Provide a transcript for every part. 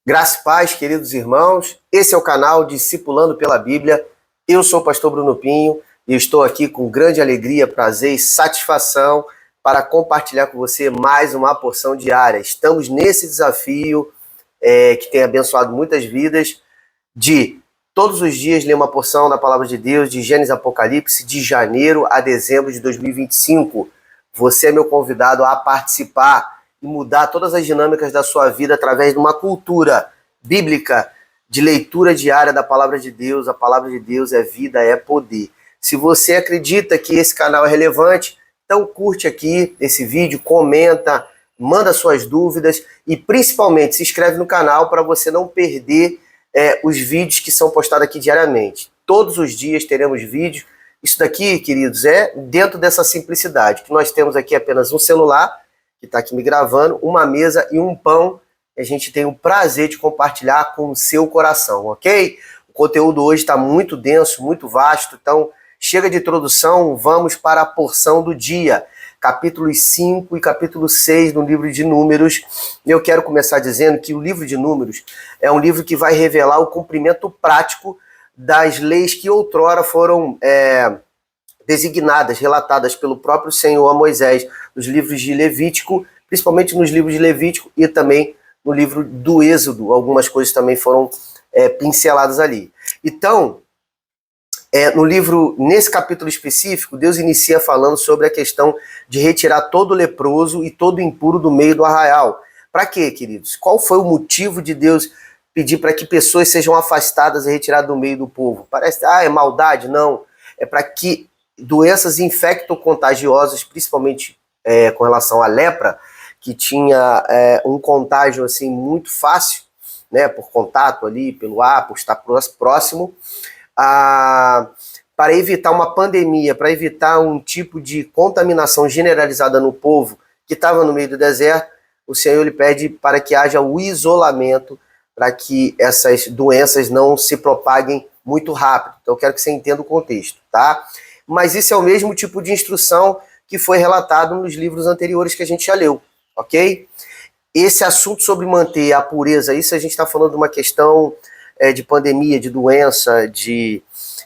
Graça e paz, queridos irmãos. Esse é o canal Discipulando pela Bíblia. Eu sou o pastor Bruno Pinho e estou aqui com grande alegria, prazer e satisfação para compartilhar com você mais uma porção diária. Estamos nesse desafio que tem abençoado muitas vidas, de todos os dias ler uma porção da Palavra de Deus, de Gênesis a Apocalipse, de janeiro a dezembro de 2025. Você é meu convidado a participar e mudar todas as dinâmicas da sua vida através de uma cultura bíblica de leitura diária da Palavra de Deus. A Palavra de Deus é vida, é poder. Se você acredita que esse canal é relevante, então curte aqui esse vídeo, comenta, manda suas dúvidas e principalmente se inscreve no canal para você não perder os vídeos que são postados aqui diariamente. Todos os dias teremos vídeos. Isso daqui, queridos, é dentro dessa simplicidade, que nós temos aqui apenas um celular, que está aqui me gravando, uma mesa e um pão, que a gente tem o prazer de compartilhar com o seu coração, ok? O conteúdo hoje está muito denso, muito vasto, então chega de introdução, vamos para a porção do dia, capítulos 5 e capítulo 6 do livro de Números. Eu quero começar dizendo que o livro de Números é um livro que vai revelar o cumprimento prático das leis que outrora foram designadas, relatadas pelo próprio Senhor a Moisés, nos livros de Levítico, principalmente nos livros de Levítico e também no livro do Êxodo. Algumas coisas também foram pinceladas ali. Então, nesse capítulo específico, Deus inicia falando sobre a questão de retirar todo leproso e todo impuro do meio do arraial. Para quê, queridos? Qual foi o motivo de Deus pedir para que pessoas sejam afastadas e retiradas do meio do povo? Parece, é maldade? Não. É para que doenças infecto-contagiosas, principalmente com relação à lepra, que tinha um contágio assim, muito fácil, né, por contato ali, pelo ar, por estar próximo, para evitar uma pandemia, para evitar um tipo de contaminação generalizada no povo que estava no meio do deserto, o Senhor lhe pede para que haja o isolamento, para que essas doenças não se propaguem muito rápido. Então eu quero que você entenda o contexto, tá? Mas isso é o mesmo tipo de instrução que foi relatado nos livros anteriores que a gente já leu, ok? Esse assunto sobre manter a pureza, isso a gente está falando de uma questão de pandemia, de doença, de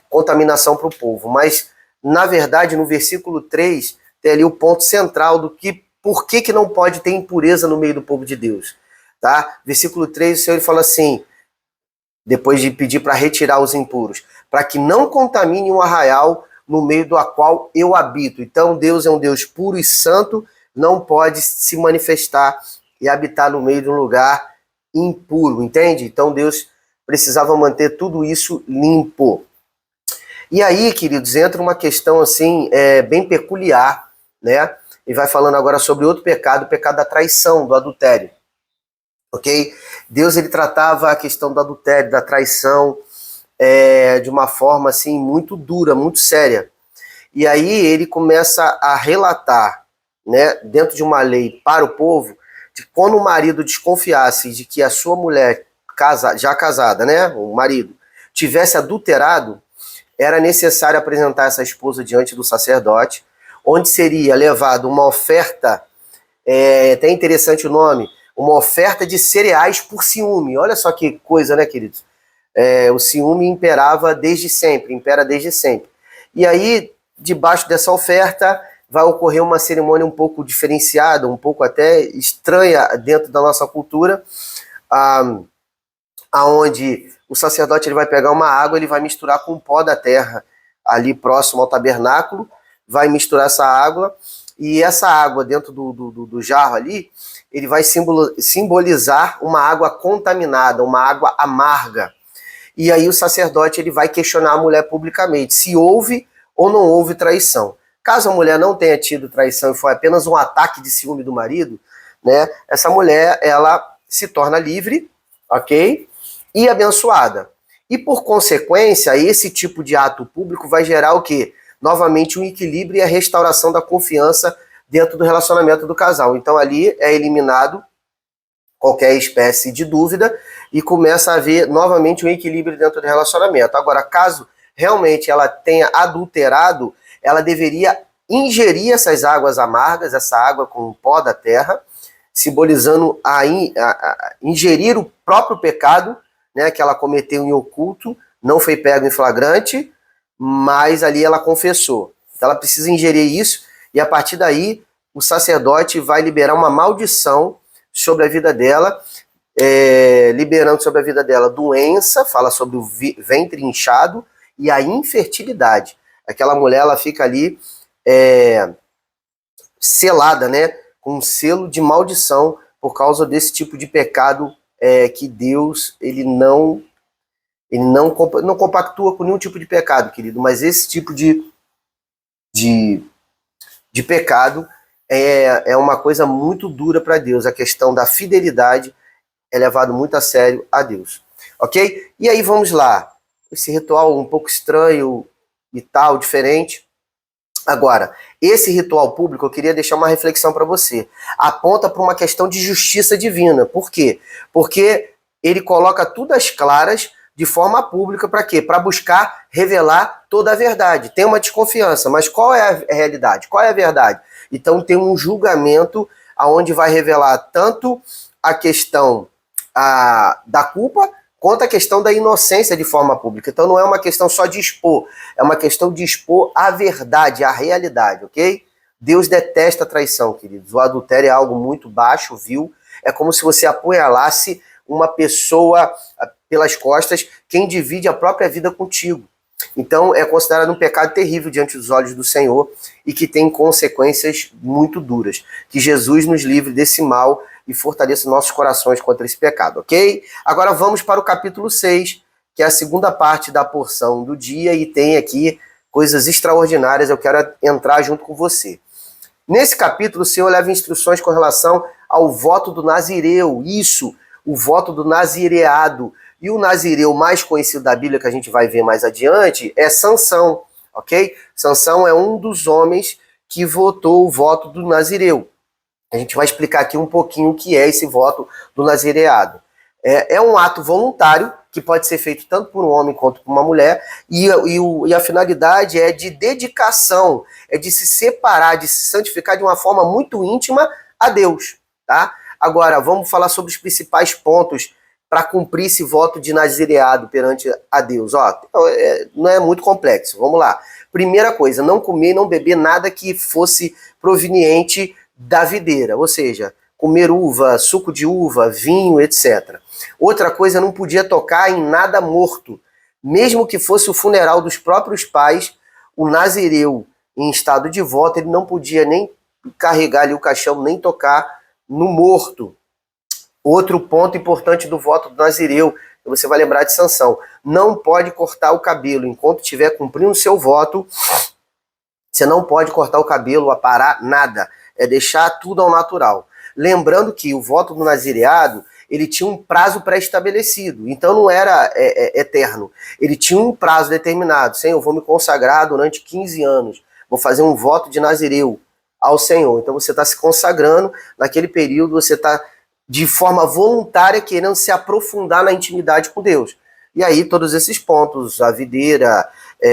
contaminação para o povo. Mas, na verdade, no versículo 3, tem ali o ponto central do que, por que não pode ter impureza no meio do povo de Deus. Tá? Versículo 3, o Senhor fala assim, depois de pedir para retirar os impuros, para que não contamine um arraial no meio do qual eu habito. Então Deus é um Deus puro e santo, não pode se manifestar e habitar no meio de um lugar impuro, entende? Então Deus precisava manter tudo isso limpo. E aí, queridos, entra uma questão assim, bem peculiar, né? E vai falando agora sobre outro pecado, o pecado da traição, do adultério. Ok? Deus, ele tratava a questão do adultério, da traição, de uma forma assim muito dura, muito séria. E aí ele começa a relatar, né, dentro de uma lei para o povo, de quando o marido desconfiasse de que a sua mulher já casada, né, o marido, tivesse adulterado, era necessário apresentar essa esposa diante do sacerdote, onde seria levado uma oferta, até interessante o nome, uma oferta de cereais por ciúme. Olha só que coisa, né, queridos? O ciúme impera desde sempre. E aí, debaixo dessa oferta, vai ocorrer uma cerimônia um pouco diferenciada, um pouco até estranha dentro da nossa cultura, aonde o sacerdote ele vai pegar uma água, ele vai misturar com o pó da terra, ali próximo ao tabernáculo, vai misturar essa água, e essa água dentro do jarro ali, ele vai simbolizar uma água contaminada, uma água amarga. E aí o sacerdote ele vai questionar a mulher publicamente, se houve ou não houve traição. Caso a mulher não tenha tido traição e foi apenas um ataque de ciúme do marido, né, essa mulher ela se torna livre, ok? E abençoada. E por consequência, esse tipo de ato público vai gerar o quê? Novamente um equilíbrio e a restauração da confiança dentro do relacionamento do casal. Então ali é eliminado qualquer espécie de dúvida e começa a haver novamente um equilíbrio dentro do relacionamento. Agora, caso realmente ela tenha adulterado, ela deveria ingerir essas águas amargas, essa água com o pó da terra, simbolizando a ingerir o próprio pecado, né, que ela cometeu em oculto, não foi pego em flagrante, mas ali ela confessou. Então ela precisa ingerir isso, e a partir daí o sacerdote vai liberar uma maldição sobre a vida dela, liberando sobre a vida dela doença, fala sobre o ventre inchado e a infertilidade. Aquela mulher, ela fica ali selada, né, com um selo de maldição por causa desse tipo de pecado que Deus ele não compactua com nenhum tipo de pecado, querido, mas esse tipo de pecado é uma coisa muito dura para Deus. A questão da fidelidade é levado muito a sério a Deus, ok? E aí vamos lá, esse ritual um pouco estranho e tal, diferente. Agora, esse ritual público, eu queria deixar uma reflexão para você. Aponta para uma questão de justiça divina. Por quê? Porque ele coloca tudo às claras de forma pública. Para quê? Para buscar revelar toda a verdade. Tem uma desconfiança, mas qual é a realidade? Qual é a verdade? Então tem um julgamento onde vai revelar tanto a questão da culpa, quanto a questão da inocência de forma pública. Então não é uma questão só de expor, é uma questão de expor a verdade, a realidade, ok? Deus detesta a traição, queridos. O adultério é algo muito baixo, vil. É como se você apunhalasse uma pessoa pelas costas, quem divide a própria vida contigo. Então é considerado um pecado terrível diante dos olhos do Senhor e que tem consequências muito duras. Que Jesus nos livre desse mal e fortaleça nossos corações contra esse pecado, ok? Agora vamos para o capítulo 6, que é a segunda parte da porção do dia, e tem aqui coisas extraordinárias, eu quero entrar junto com você. Nesse capítulo, o Senhor leva instruções com relação ao voto do nazireu, isso, o voto do nazireado. E o nazireu mais conhecido da Bíblia, que a gente vai ver mais adiante, é Sansão, ok? Sansão é um dos homens que votou o voto do nazireu. A gente vai explicar aqui um pouquinho o que é esse voto do nazireado. É um ato voluntário que pode ser feito tanto por um homem quanto por uma mulher, e a finalidade é de dedicação, é de se separar, de se santificar de uma forma muito íntima a Deus, tá? Agora, vamos falar sobre os principais pontos para cumprir esse voto de nazireado perante a Deus. Não é muito complexo, vamos lá. Primeira coisa, não comer e não beber nada que fosse proveniente da videira, ou seja, comer uva, suco de uva, vinho, etc. Outra coisa, não podia tocar em nada morto. Mesmo que fosse o funeral dos próprios pais, o nazireu, em estado de voto, ele não podia nem carregar ali o caixão, nem tocar no morto. Outro ponto importante do voto do nazireu, você vai lembrar de Sansão, não pode cortar o cabelo. Enquanto estiver cumprindo o seu voto, você não pode cortar o cabelo, aparar, nada. É deixar tudo ao natural. Lembrando que o voto do nazireado, ele tinha um prazo pré-estabelecido, então não era eterno. Ele tinha um prazo determinado. Senhor, eu vou me consagrar durante 15 anos, vou fazer um voto de nazireu ao Senhor. Então você está se consagrando, naquele período você está de forma voluntária querendo se aprofundar na intimidade com Deus. E aí todos esses pontos, a videira,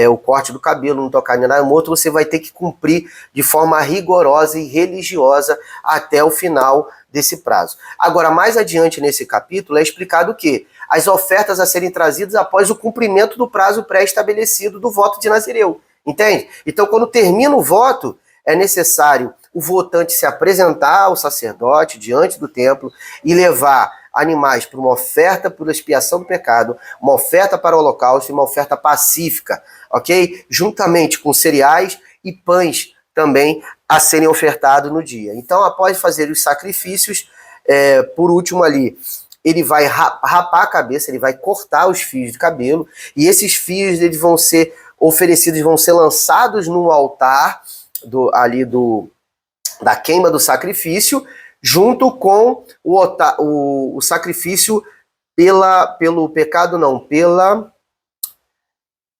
o corte do cabelo, não tocar em nada morto, você vai ter que cumprir de forma rigorosa e religiosa até o final desse prazo. Agora, mais adiante nesse capítulo, é explicado o quê? As ofertas a serem trazidas após o cumprimento do prazo pré-estabelecido do voto de nazireu. Entende? Então, quando termina o voto, é necessário o votante se apresentar ao sacerdote diante do templo e levar animais para uma oferta por expiação do pecado, uma oferta para o holocausto e uma oferta pacífica, ok? Juntamente com cereais e pães também a serem ofertados no dia. Então, após fazer os sacrifícios, por último ali, ele vai rapar a cabeça, ele vai cortar os fios de cabelo, e esses fios eles vão ser oferecidos, vão ser lançados no altar da queima do junto com o sacrifício pelo pecado, não,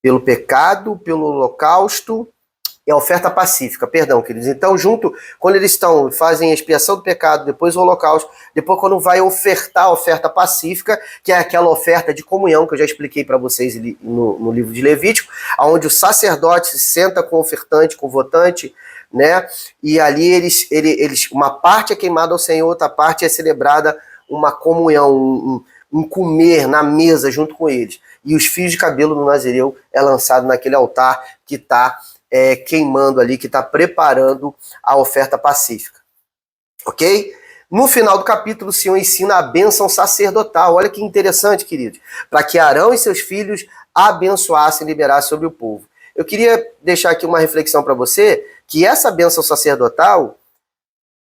pelo pecado, pelo holocausto, é a oferta pacífica, perdão, queridos. Então, quando eles fazem a expiação do pecado, depois o holocausto, depois quando vai ofertar a oferta pacífica, que é aquela oferta de comunhão, que eu já expliquei para vocês no livro de Levítico, onde o sacerdote se senta com o ofertante, com o votante, né? E ali eles uma parte é queimada ao Senhor, outra parte é celebrada uma comunhão, um comer na mesa junto com eles. E os fios de cabelo do nazireu é lançado naquele altar que está queimando ali, que está preparando a oferta pacífica. Ok? No final do capítulo, o Senhor ensina a bênção sacerdotal. Olha que interessante, queridos. Para que Arão e seus filhos abençoassem e liberassem sobre o povo. Eu queria deixar aqui uma reflexão para você, que essa bênção sacerdotal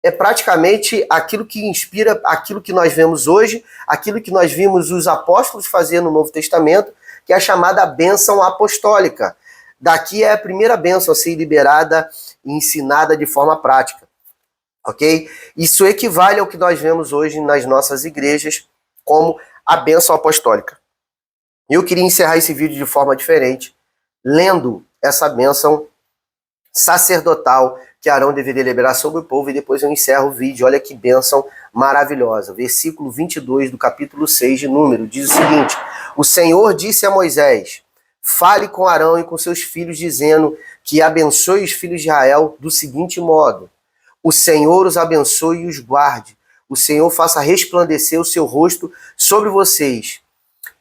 é praticamente aquilo que inspira aquilo que nós vemos hoje, aquilo que nós vimos os apóstolos fazer no Novo Testamento, que é a chamada bênção apostólica. Daqui é a primeira bênção a ser liberada e ensinada de forma prática. Ok? Isso equivale ao que nós vemos hoje nas nossas igrejas como a bênção apostólica. Eu queria encerrar esse vídeo de forma diferente, lendo essa bênção sacerdotal que Arão deveria liberar sobre o povo, e depois eu encerro o vídeo. Olha que bênção maravilhosa. Versículo 22 do capítulo 6 de Número diz o seguinte: o Senhor disse a Moisés: fale com Arão e com seus filhos, dizendo que abençoe os filhos de Israel do seguinte modo: o Senhor os abençoe e os guarde. O Senhor faça resplandecer o seu rosto sobre vocês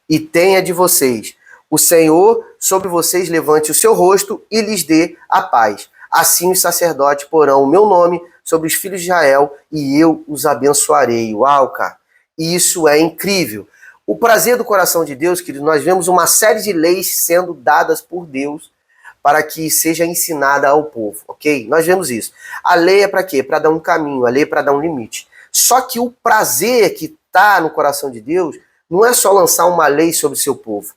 e tenha de vocês. O Senhor sobre vocês levante o seu rosto e lhes dê a paz. Assim os sacerdotes porão o meu nome sobre os filhos de Israel e eu os abençoarei. Uau, cara! Isso é incrível. O prazer do coração de Deus, querido, nós vemos uma série de leis sendo dadas por Deus para que seja ensinada ao povo, ok? Nós vemos isso. A lei é para quê? Para dar um caminho, a lei é para dar um limite. Só que o prazer que está no coração de Deus não é só lançar uma lei sobre o seu povo,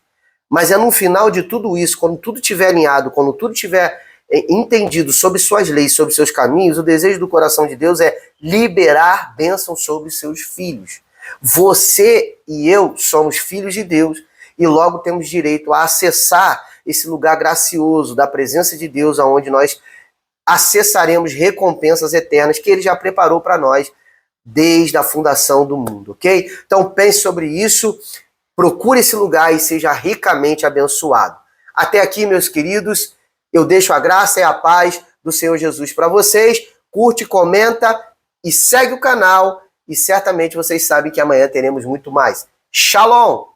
mas é no final de tudo isso, quando tudo estiver alinhado, quando tudo estiver entendido sobre suas leis, sobre seus caminhos, o desejo do coração de Deus é liberar bênção sobre seus filhos. Você e eu somos filhos de Deus e logo temos direito a acessar esse lugar gracioso da presença de Deus, aonde nós acessaremos recompensas eternas que Ele já preparou para nós desde a fundação do mundo, ok? Então pense sobre isso, procure esse lugar e seja ricamente abençoado. Até aqui, meus queridos, eu deixo a graça e a paz do Senhor Jesus para vocês. Curte, comenta e segue o canal. E certamente vocês sabem que amanhã teremos muito mais. Shalom!